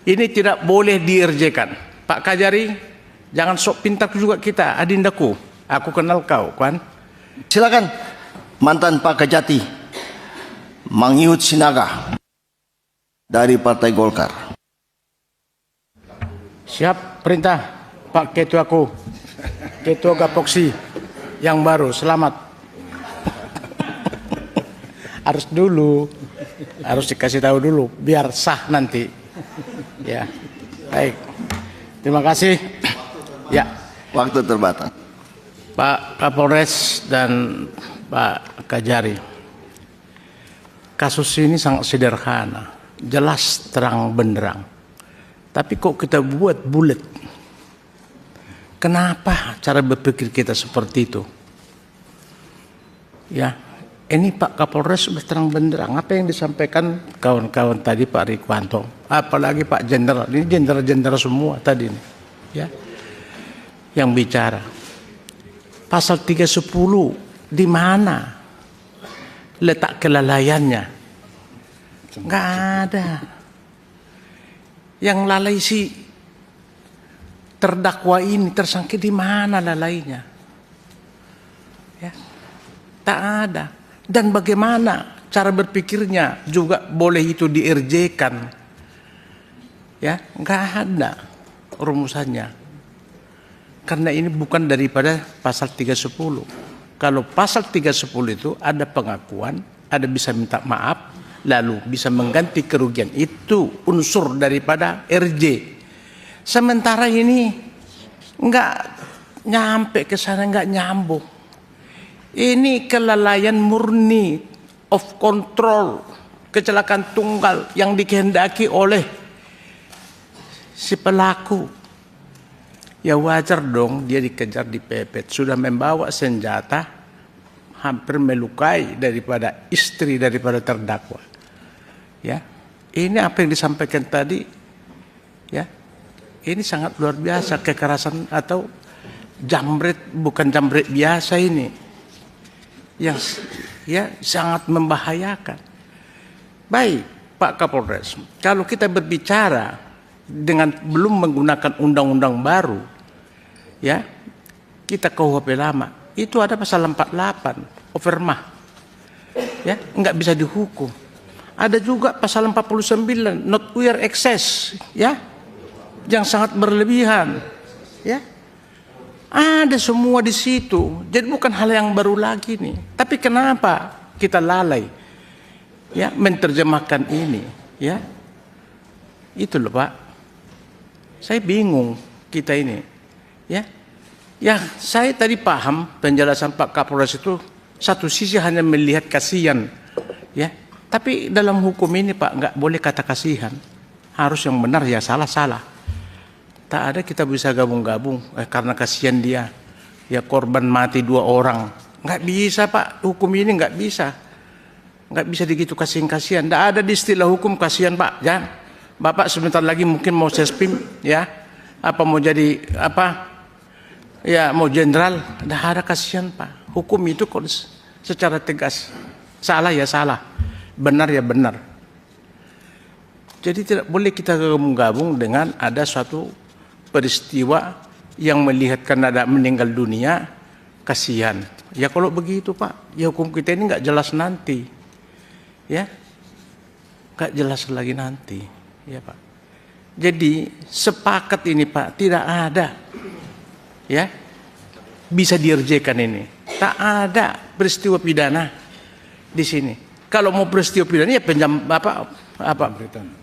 Ini tidak boleh dikerjakan. Pak Kajari, jangan sok pintar juga kita, adindaku. Aku kenal kau, kan? Silakan mantan Pak Kejati, Mangyut Sinaga dari Partai Golkar. Siap, perintah Pak Ketuaku, Ketua Gapoksi yang baru, selamat. harus dikasih tahu dulu, biar sah nanti. Ya, baik. Terima kasih. Ya, Waktu terbatas. Pak Kapolres dan Pak Kajari. Kasus ini sangat sederhana, jelas terang benderang. Tapi kok kita buat bulat? Kenapa cara berpikir kita seperti itu? Ya, ini Pak Kapolres sudah terang benderang. Apa yang disampaikan kawan-kawan tadi, Pak Rikwanto, apalagi Pak Jenderal, ini jenderal-jenderal semua tadi nih, ya, yang bicara. Pasal 310 di mana letak kelalaiannya? Nggak ada. Yang lalai si terdakwa ini, tersangka, di mana lalainya? Ya, tak ada. Dan bagaimana cara berpikirnya juga boleh itu di-RJ-kan? Ya, nggak ada rumusannya. Karena ini bukan daripada pasal 310. Kalau pasal 310 itu ada pengakuan, ada bisa minta maaf, lalu bisa mengganti kerugian. Itu unsur daripada RJ. Sementara ini nggak nyampe ke sana, nggak nyambung. Ini kelalaian murni, off control, kecelakaan tunggal yang dikehendaki oleh si pelaku. Ya wajar dong dia dikejar, dipepet, sudah membawa senjata, hampir melukai daripada istri daripada terdakwa. Ya, ini apa yang disampaikan tadi, ya, ini sangat luar biasa, kekerasan atau jambret, bukan jambret biasa ini, yang ya sangat membahayakan. Baik, Pak Kapolres, kalau kita berbicara dengan belum menggunakan undang-undang baru, ya, kita KUHP lama, itu ada pasal 48, overmah, ya, nggak bisa dihukum. Ada juga pasal 49, not wear excess, ya, yang sangat berlebihan, ya. Ada semua di situ. Jadi bukan hal yang baru lagi nih. Tapi kenapa kita lalai, ya, menerjemahkan ini, ya? Itu loh, Pak. Saya bingung kita ini, ya. Ya, saya tadi paham penjelasan Pak Kapolres itu satu sisi hanya melihat kasihan, ya. Tapi dalam hukum ini, Pak, nggak boleh kata kasihan. Harus yang benar, ya salah-salah. Tak ada kita bisa gabung-gabung karena kasihan dia. Ya korban mati 2 orang. Nggak bisa, Pak. Hukum ini nggak bisa. Nggak bisa begitu kasihan-kasihan. Nggak ada di istilah hukum kasihan, Pak. Jangan. Bapak sebentar lagi mungkin mau sespim, ya. Apa mau jadi apa? Ya mau jenderal. Nggak ada kasihan, Pak. Hukum itu kok secara tegas. Salah ya salah. Benar ya benar. Jadi tidak boleh kita gabung-gabung dengan ada suatu peristiwa yang melihatkan ada meninggal dunia, kasihan. Ya kalau begitu, Pak, ya hukum kita ini nggak jelas nanti, ya, nggak jelas lagi nanti, ya Pak. Jadi sepakat ini, Pak, tidak ada, ya, bisa dirjekan ini. Tak ada peristiwa pidana di sini. Kalau mau peristiwa pidana ya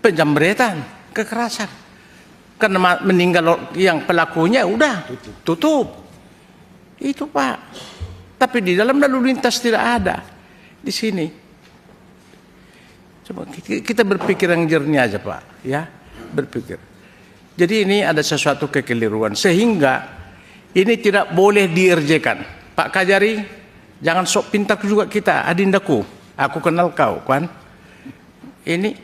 penjamretan, kekerasan. Karena meninggal yang pelakunya udah tutup. Itu, Pak. Tapi di dalam lalu lintas tidak ada di sini. Coba kita berpikir yang jernih aja, Pak, ya, berpikir. Jadi ini ada sesuatu kekeliruan sehingga ini tidak boleh dikerjakan. Pak Kajari, jangan sok pintar juga kita, adindaku. Aku kenal kau, kan? Ini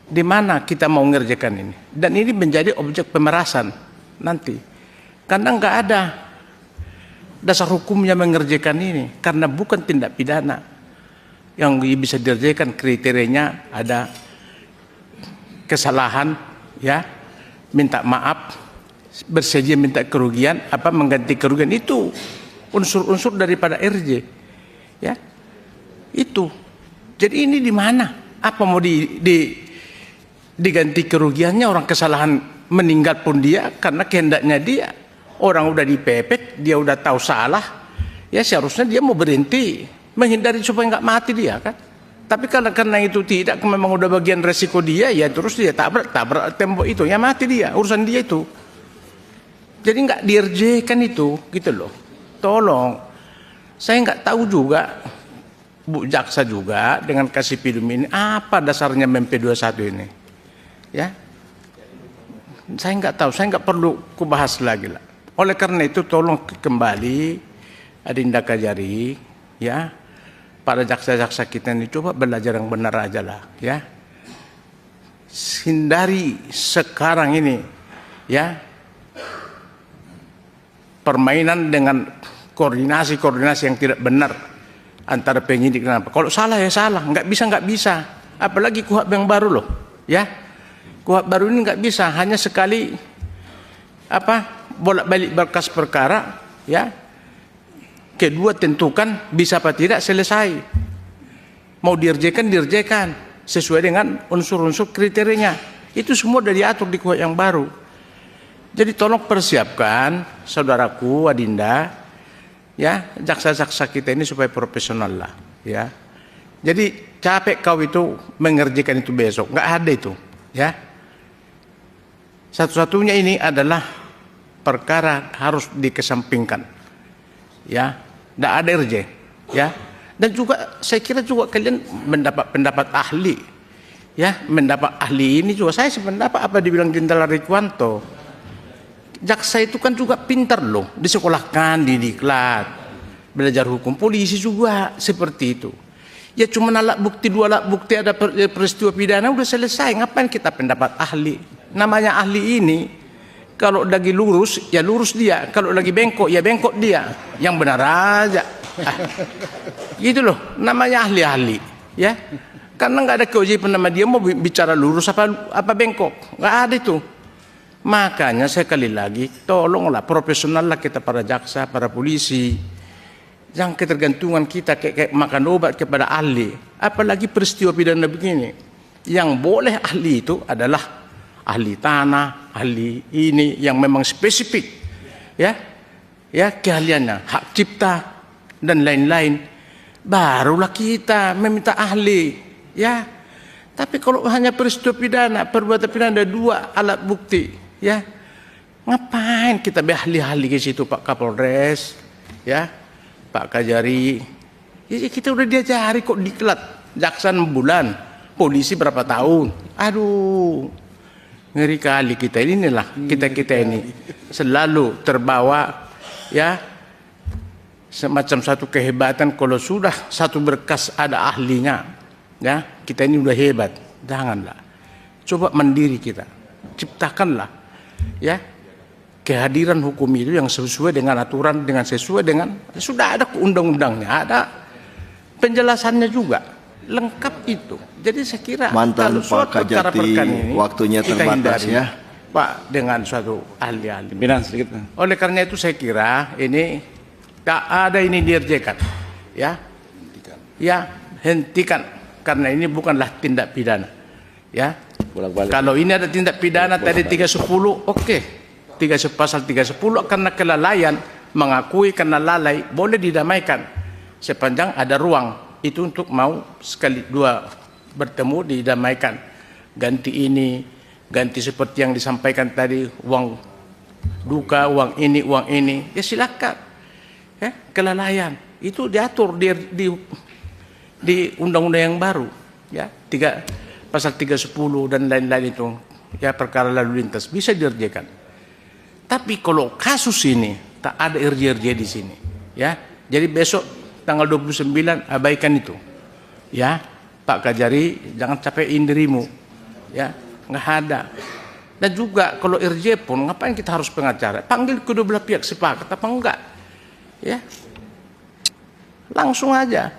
di mana kita mau mengerjakan ini? Dan ini menjadi objek pemerasan nanti. Karena nggak ada dasar hukumnya mengerjakan ini. Karena bukan tindak pidana. Yang bisa dikerjakan kriterianya ada kesalahan, ya, minta maaf, bersedia minta kerugian, apa mengganti kerugian, itu unsur-unsur daripada RJ, ya, itu. Jadi ini di mana? Apa mau diganti kerugiannya? Orang kesalahan meninggal pun dia karena kehendaknya dia. Orang udah dipepet, dia udah tahu salah, ya seharusnya dia mau berhenti, menghindari supaya nggak mati dia kan. Tapi karena itu tidak, memang udah bagian resiko dia, ya terus dia tabrak tembok itu, ya mati dia, urusan dia itu. Jadi nggak dirjekan itu, gitu loh. Tolong, saya nggak tahu juga, Bu Jaksa juga dengan kasih pidum ini apa dasarnya MP21 ini, ya. Saya nggak tahu, saya nggak perlu kubahas lagi lah. Oleh karena itu tolong kembali Adinda Kajari, ya, para jaksa-jaksa kita ini coba belajar yang benar aja lah, ya. Hindari sekarang ini, ya, permainan dengan koordinasi yang tidak benar antara penyidik dan apa. Kalau salah ya salah, nggak bisa. Apalagi KUHP yang baru loh, ya. KUHP baru ini nggak bisa, hanya sekali apa bolak-balik berkas perkara, ya. Kedua tentukan bisa apa tidak, selesai. Mau dirjekan sesuai dengan unsur-unsur kriterianya. Itu semua sudah diatur di KUHP yang baru. Jadi tolong persiapkan saudaraku Adinda, ya, jaksa-jaksa kita ini supaya profesional lah, ya. Jadi capek kau itu mengerjakan itu besok, nggak ada itu, ya. Satu-satunya ini adalah perkara harus dikesampingkan, ya. Nggak ada RJ, ya. Dan juga saya kira juga kalian mendapat pendapat ahli, ya, mendapat ahli ini juga saya sependapat apa dibilang Jenderal Rikuanto. Jaksa itu kan juga pintar loh, disekolahkan, didiklat, belajar hukum. Polisi juga seperti itu. Ya cuma dua alat bukti ada peristiwa pidana udah selesai. Ngapain kita pendapat ahli? Namanya ahli ini kalau lagi lurus ya lurus dia, kalau lagi bengkok ya bengkok dia. Yang benar aja. Gitu loh, namanya ahli-ahli, ya. Karena nggak ada kewajiban nama dia mau bicara lurus apa bengkok, nggak ada itu. Makanya sekali lagi tolonglah profesional lah kita para jaksa, para polisi. Jangan ketergantungan kita kayak makan obat kepada ahli. Apalagi peristiwa pidana begini. Yang boleh ahli itu adalah ahli tanah, ahli ini yang memang spesifik, ya, ya keahliannya, hak cipta dan lain-lain. Barulah kita meminta ahli, ya. Tapi kalau hanya peristiwa pidana, perbuatan pidana ada dua alat bukti, ya, ngapain kita ahli-ahli ke situ, Pak Kapolres, ya, Pak Kajari. Ya, kita udah diajari kok diklat, jaksa 6 bulan, polisi berapa tahun. Aduh, ngeri kali kita inilah, kita ini selalu terbawa, ya, semacam satu kehebatan kalau sudah satu berkas ada ahlinya. Ya, kita ini udah hebat. Janganlah. Coba mandiri kita. Ciptakanlah, ya, kehadiran hukum itu yang sesuai dengan aturan, dengan sesuai dengan sudah ada undang-undangnya, ada penjelasannya juga lengkap itu. Jadi saya kira mantan Pak Kajati ini, waktunya terbatas, ya, Pak, dengan suatu ahli-ahli. Sedikit. Oleh karena itu saya kira ini tak ada ini dirjekan, ya, ya hentikan. Karena ini bukanlah tindak pidana, ya. Kalau ini ada tindak pidana tadi 310, oke. Pasal 310 karena kelalaian, mengakui karena lalai boleh didamaikan sepanjang ada ruang itu untuk mau sekali dua bertemu didamaikan. Ganti ini, ganti seperti yang disampaikan tadi, uang duka, uang ini, ya silakan. Ya, kelalaian itu diatur di undang-undang yang baru, ya, pasal 310 dan lain-lain itu, ya, perkara lalu lintas bisa dirjekan. Tapi kalau kasus ini tak ada RJ di sini, ya. Jadi besok tanggal 29 abaikan itu, ya, Pak Kajari, jangan capein dirimu, ya, nggak ada. Dan juga kalau RJ pun ngapain kita harus pengacara? Panggil kedua belah pihak sepakat apa enggak, ya, langsung aja.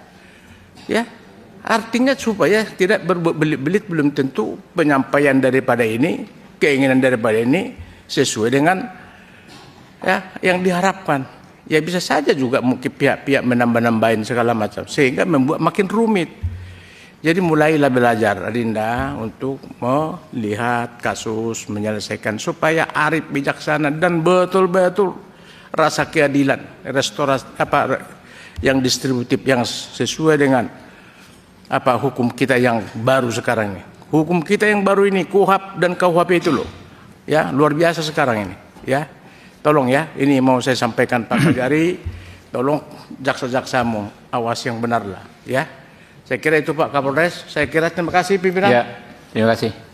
Ya, artinya supaya tidak berbelit-belit, belum tentu penyampaian daripada ini keinginan daripada ini sesuai dengan ya yang diharapkan. Ya bisa saja juga mungkin pihak-pihak menambah-nambahin segala macam sehingga membuat makin rumit. Jadi mulailah belajar Adinda untuk melihat kasus, menyelesaikan supaya arif, bijaksana dan betul-betul rasa keadilan, restorasi yang distributif yang sesuai dengan hukum kita yang baru sekarang ini. Hukum kita yang baru ini, KUHP dan KUHP itu loh. Ya, luar biasa sekarang ini, ya. Tolong ya, ini mau saya sampaikan Pak Kajari, tolong jaksa-jaksamu awas yang benar lah, ya. Saya kira itu Pak Kapolres, saya kira terima kasih pimpinan. Ya, terima kasih.